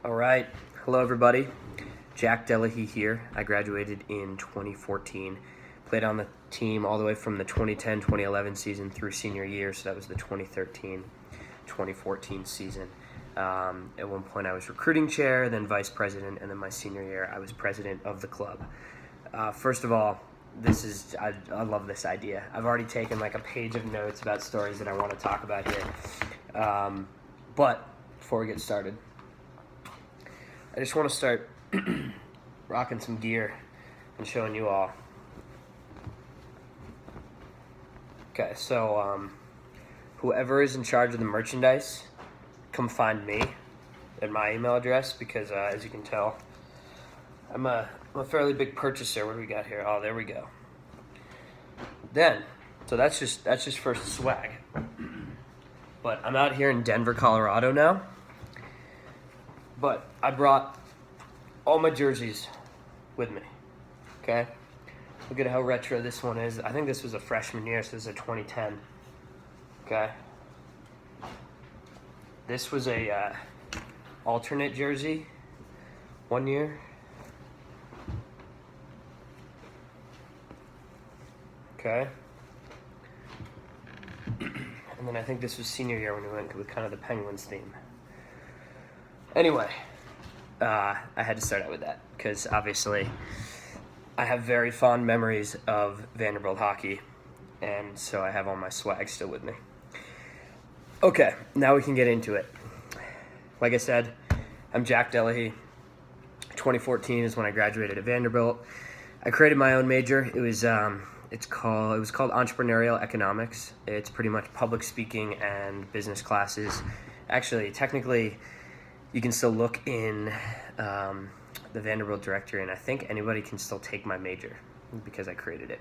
All right. Hello, everybody. Jack Delehey here. I graduated in 2014. Played on the team all the way from the 2010-2011 season through senior year, so that was the 2013-2014 season. At one point, I was recruiting chair, then vice president, and then my senior year, I was president of the club. First of all, I love this idea. I've already taken like a page of notes about stories that I want to talk about here. But before we get started, I just want to start rocking some gear and showing you all. Okay, so whoever is in charge of the merchandise, come find me at my email address because as you can tell, I'm a fairly big purchaser. What do we got here? Oh, there we go. So that's just for swag. But I'm out here in Denver, Colorado now. But I brought all my jerseys with me, okay? Look at how retro this one is. I think this was a freshman year, so this is a 2010, okay? This was a alternate jersey, 1 year. Okay. And then I think this was senior year when we went with kind of the Penguins theme. Anyway, I had to start out with that because obviously I have very fond memories of Vanderbilt hockey, and so I have all my swag still with me. Okay, now we can get into it. Like I said, I'm Jack Delehey. 2014 is when I graduated at Vanderbilt. I created my own major. It was called entrepreneurial economics. It's pretty much public speaking and business classes. Actually, technically, you can still look in the Vanderbilt directory, and I think anybody can still take my major because I created it.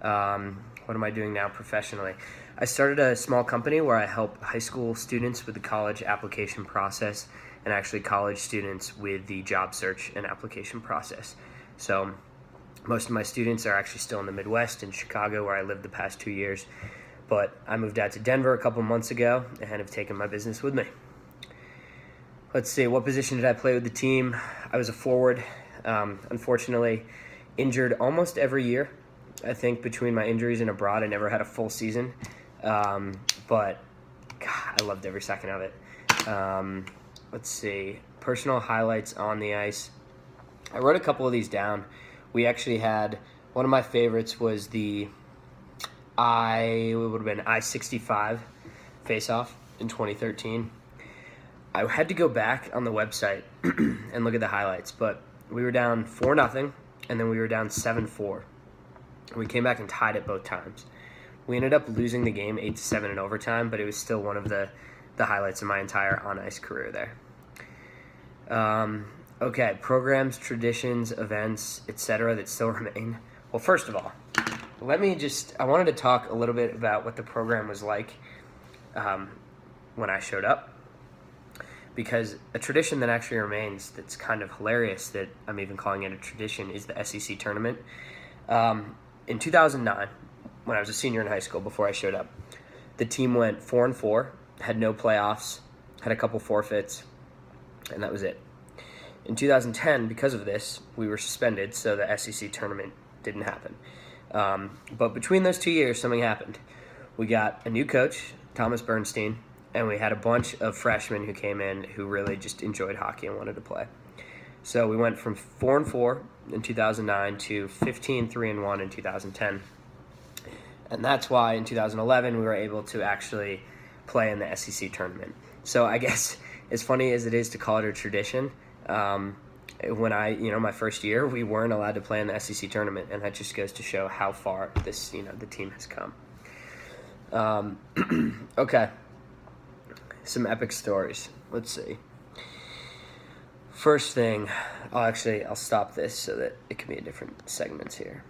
What am I doing now professionally? I started a small company where I help high school students with the college application process and actually college students with the job search and application process. So most of my students are actually still in the Midwest in Chicago, where I lived the past 2 years. But I moved out to Denver a couple months ago and have taken my business with me. Let's see, what position did I play with the team? I was a forward. Unfortunately, injured almost every year. I think between my injuries and abroad, I never had a full season. But God, I loved every second of it. Let's see, personal highlights on the ice. I wrote a couple of these down. We actually had, one of my favorites was the I-65 face-off in 2013. I had to go back on the website and look at the highlights, but we were down 4-0, and then we were down 7-4. We came back and tied it both times. We ended up losing the game 8-7 in overtime, but it was still one of the highlights of my entire on-ice career there. Okay, programs, traditions, events, etc. that still remain. Well, first of all, I wanted to talk a little bit about what the program was like when I showed up, because a tradition that actually remains that's kind of hilarious, that I'm even calling it a tradition, is the SEC tournament. In 2009, when I was a senior in high school before I showed up, the team went 4-4, had no playoffs, had a couple forfeits, and that was it. In 2010, because of this, we were suspended, so the SEC tournament didn't happen. But between those 2 years, something happened. We got a new coach, Thomas Bernstein, and we had a bunch of freshmen who came in who really just enjoyed hockey and wanted to play. So we went from 4-4 in 2009 to 15-3-1 in 2010. And that's why in 2011 we were able to actually play in the SEC tournament. So I guess as funny as it is to call it a tradition, when my first year, we weren't allowed to play in the SEC tournament, and that just goes to show how far the team has come. Okay, some epic stories. Let's see. First thing, I'll stop this so that it can be in different segments here.